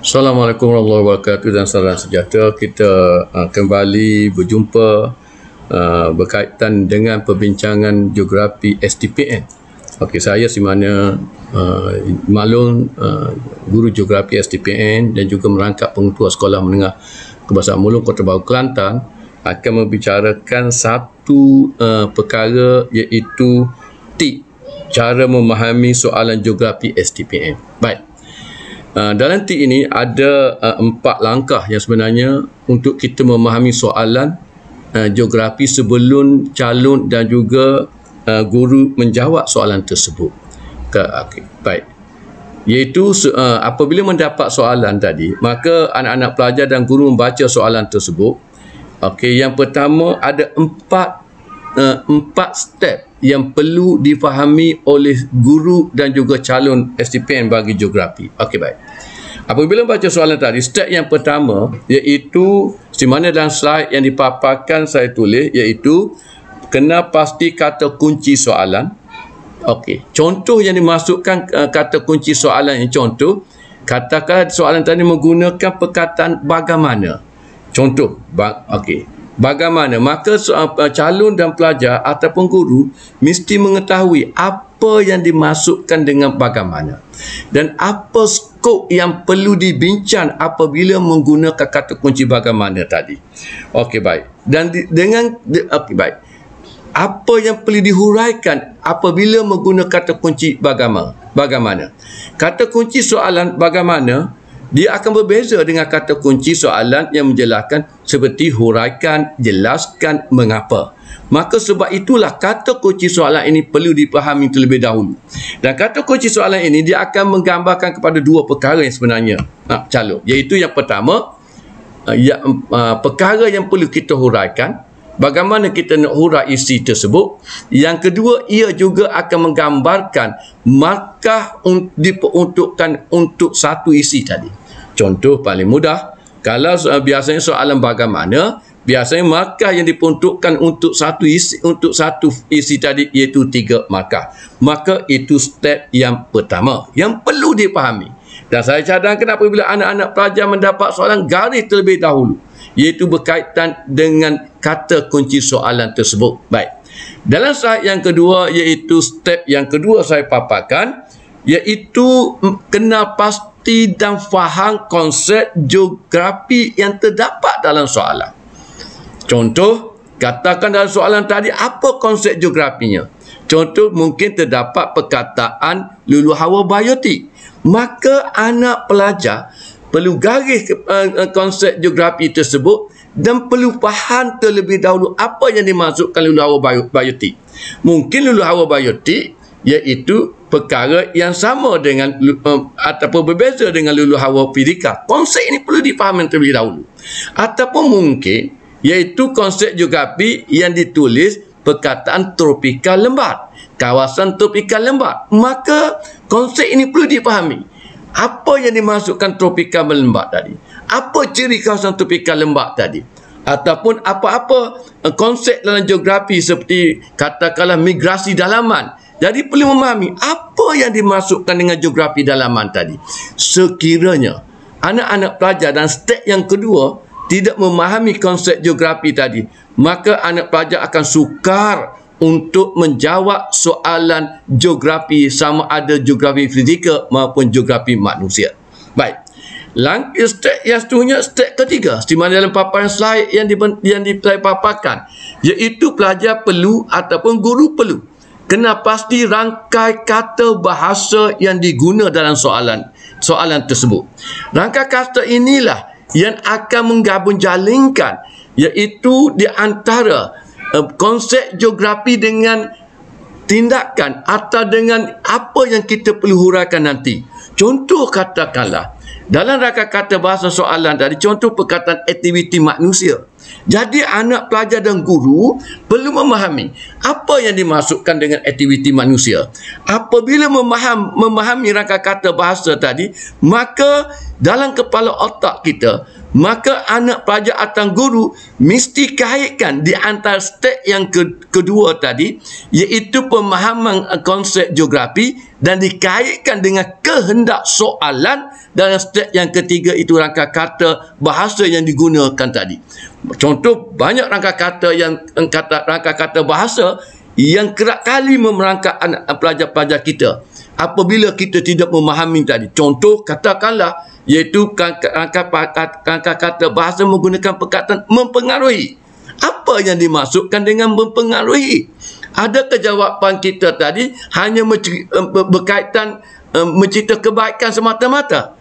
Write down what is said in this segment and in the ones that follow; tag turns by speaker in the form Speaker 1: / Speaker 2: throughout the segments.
Speaker 1: Assalamualaikum warahmatullahi wabarakatuh dan salam sejahtera. Kita kembali berjumpa berkaitan dengan perbincangan geografi STPN. Okey, saya si mana Malun, guru geografi STPN dan juga merangkap pengetua Sekolah Menengah Kebangsaan Mulun Kota Baru Kelantan akan membicarakan satu perkara, iaitu tip cara memahami soalan geografi STPN. Baik. Dalam tip ini ada 4 langkah yang sebenarnya untuk kita memahami soalan geografi sebelum calon dan juga guru menjawab soalan tersebut. Okay, baik. Iaitu apabila mendapat soalan tadi, maka anak-anak pelajar dan guru membaca soalan tersebut. Okey, yang pertama ada 4 step yang perlu difahami oleh guru dan juga calon STPN bagi geografi. Okey, baik. Apabila baca soalan tadi, step yang pertama iaitu di mana dalam slide yang dipaparkan saya tulis, iaitu kena pasti kata kunci soalan. Okey, contoh yang dimasukkan kata kunci soalan ini, contoh katakan soalan tadi menggunakan perkataan bagaimana. Contoh, okey, bagaimana, maka calon dan pelajar ataupun guru mesti mengetahui apa yang dimasukkan dengan bagaimana dan apa skop yang perlu dibincang apabila menggunakan kata kunci bagaimana tadi. Okey, baik. Dan okey, baik. Apa yang perlu dihuraikan apabila menggunakan kata kunci bagaimana. Kata kunci soalan bagaimana dia akan berbeza dengan kata kunci soalan yang menjelaskan seperti huraikan, jelaskan, mengapa. Maka sebab itulah kata kunci soalan ini perlu dipahami terlebih dahulu. Dan kata kunci soalan ini dia akan menggambarkan kepada 2 perkara yang sebenarnya calon. Iaitu yang pertama, perkara yang perlu kita huraikan, bagaimana kita nak hurai isi tersebut. Yang kedua, ia juga akan menggambarkan markah diperuntukkan untuk satu isi tadi. Contoh paling mudah, kalau biasanya soalan bagaimana, biasanya markah yang diperuntukkan untuk satu isi tadi iaitu 3 markah. Maka itu step yang pertama yang perlu dipahami. Dan saya cadangkan apabila anak-anak pelajar mendapat soalan, garis terlebih dahulu, iaitu berkaitan dengan kata kunci soalan tersebut. Baik. Dalam slide yang kedua, iaitu step yang kedua saya paparkan, iaitu kena pasti dan faham konsep geografi yang terdapat dalam soalan. Contoh, katakan dalam soalan tadi apa konsep geografinya. Contoh, mungkin terdapat perkataan lulu hawa biotik. Maka anak pelajar perlu garis konsep geografi tersebut dan perlu faham terlebih dahulu apa yang dimaksudkan lulu hawa biotik. Mungkin lulu hawa biotik iaitu perkara yang sama dengan ataupun berbeza dengan lulu hawa fizika. Konsep ini perlu dipahami terlebih dahulu. Ataupun mungkin iaitu konsep geografi yang ditulis perkataan tropika lembat, kawasan tropika lembat. Maka konsep ini perlu dipahami. Apa yang dimasukkan tropika lembat tadi? Apa ciri kawasan tropika lembat tadi? Ataupun apa-apa konsep dalam geografi seperti katakanlah migrasi dalaman. Jadi perlu memahami apa yang dimasukkan dengan geografi dalaman tadi. Sekiranya anak-anak pelajar dan step yang kedua tidak memahami konsep geografi tadi, maka anak pelajar akan sukar untuk menjawab soalan geografi, sama ada geografi fizika maupun geografi manusia. Baik. Step yang seterusnya, step ketiga, di mana dalam paparan slide yang saya paparkan, iaitu pelajar perlu ataupun guru perlu kena pasti rangkai kata bahasa yang diguna dalam soalan tersebut. Rangkai kata inilah yang akan menggabung jalinkan, iaitu di antara konsep geografi dengan tindakan atau dengan apa yang kita perlu huraikan nanti. Contoh katakanlah dalam rangkai kata bahasa soalan tadi, contoh perkataan aktiviti manusia. Jadi anak pelajar dan guru perlu memahami apa yang dimasukkan dengan aktiviti manusia. Apabila memahami rangka kata bahasa tadi, maka dalam kepala otak kita, maka anak pelajar atau guru mesti kaitkan di antara step yang kedua tadi, iaitu pemahaman konsep geografi, dan dikaitkan dengan kehendak soalan dalam step yang ketiga, itu rangka kata bahasa yang digunakan tadi. Contoh, banyak rangka kata rangka kata bahasa yang kerap kali memerangkap anak pelajar-pelajar kita apabila kita tidak memahami tadi. Contoh, katakanlah, iaitu rangka kata bahasa menggunakan perkataan mempengaruhi. Apa yang dimaksudkan dengan mempengaruhi? Adakah jawapan kita tadi hanya berkaitan mencerita kebaikan semata-mata?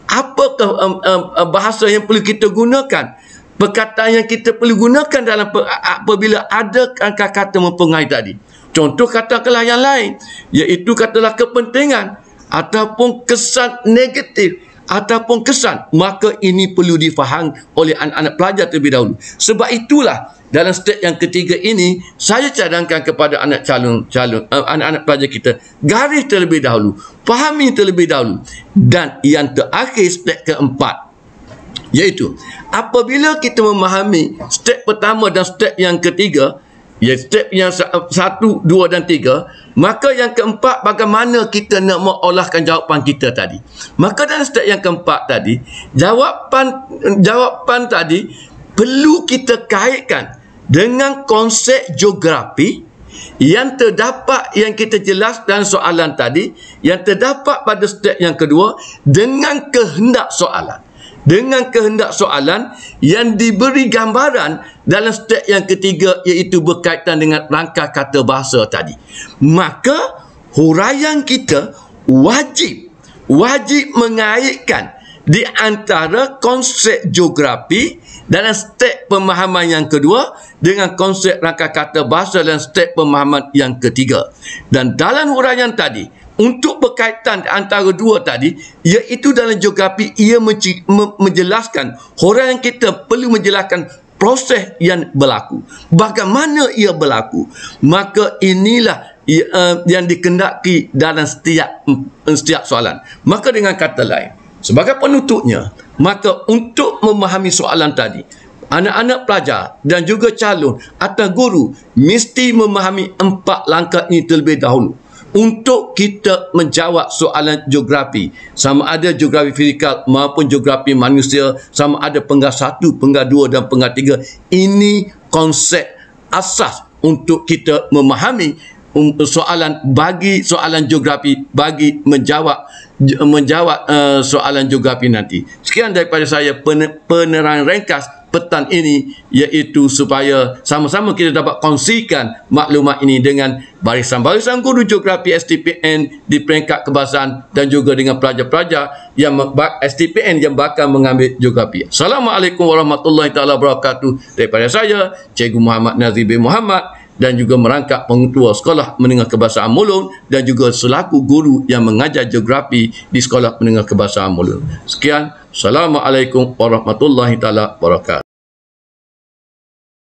Speaker 1: Apakah bahasa yang perlu kita gunakan? Perkataan yang kita perlu gunakan dalam apabila ada rangka kata mempengaruhi tadi. Contoh, katakanlah yang lain, iaitu katalah kepentingan ataupun kesan negatif ataupun kesan, maka ini perlu difaham oleh anak-anak pelajar terlebih dahulu. Sebab itulah dalam step yang ketiga ini, saya cadangkan kepada anak-anak pelajar kita, garis terlebih dahulu, fahami terlebih dahulu. Dan yang terakhir, step keempat, iaitu apabila kita memahami step pertama dan step yang ketiga, iaitu step yang 1, 2 dan 3, maka yang keempat, bagaimana kita nak mengolahkan jawapan kita tadi. Maka dalam step yang keempat tadi, jawapan tadi perlu kita kaitkan dengan konsep geografi yang terdapat, yang kita jelas dalam soalan tadi, yang terdapat pada step yang kedua, dengan kehendak soalan. Dengan kehendak soalan yang diberi gambaran dalam step yang ketiga, iaitu berkaitan dengan rangka kata bahasa tadi. Maka huraian kita wajib mengaitkan di antara konsep geografi dalam step pemahaman yang kedua dengan konsep rangka kata bahasa dalam step pemahaman yang ketiga. Dan dalam huraian tadi, untuk berkaitan antara dua tadi, iaitu dalam geografi, ia menjelaskan, huraian kita perlu menjelaskan proses yang berlaku, bagaimana ia berlaku. Maka inilah yang dikendaki dalam setiap soalan. Maka dengan kata lain, sebagai penutupnya, maka untuk memahami soalan tadi, anak-anak pelajar dan juga calon atau guru mesti memahami 4 langkah ini terlebih dahulu untuk kita menjawab soalan geografi, sama ada geografi fizikal maupun geografi manusia, sama ada penggal 1, penggal 2 dan penggal 3. Ini konsep asas untuk kita memahami soalan geografi, bagi menjawab soalan geografi nanti. Sekian daripada saya penerangan ringkas petang ini, iaitu supaya sama-sama kita dapat kongsikan maklumat ini dengan barisan-barisan guru geografi STPN di peringkat kebangsaan dan juga dengan pelajar-pelajar yang STPN yang bakal mengambil geografi. Assalamualaikum warahmatullahi taala wabarakatuh. Daripada saya, Cikgu Muhammad Nazir bin Muhammad, dan juga merangkap pengetua Sekolah Menengah Kebahasaan Mulun dan juga selaku guru yang mengajar geografi di Sekolah Menengah Kebahasaan Mulun. Sekian. Assalamualaikum warahmatullahi taala wabarakatuh.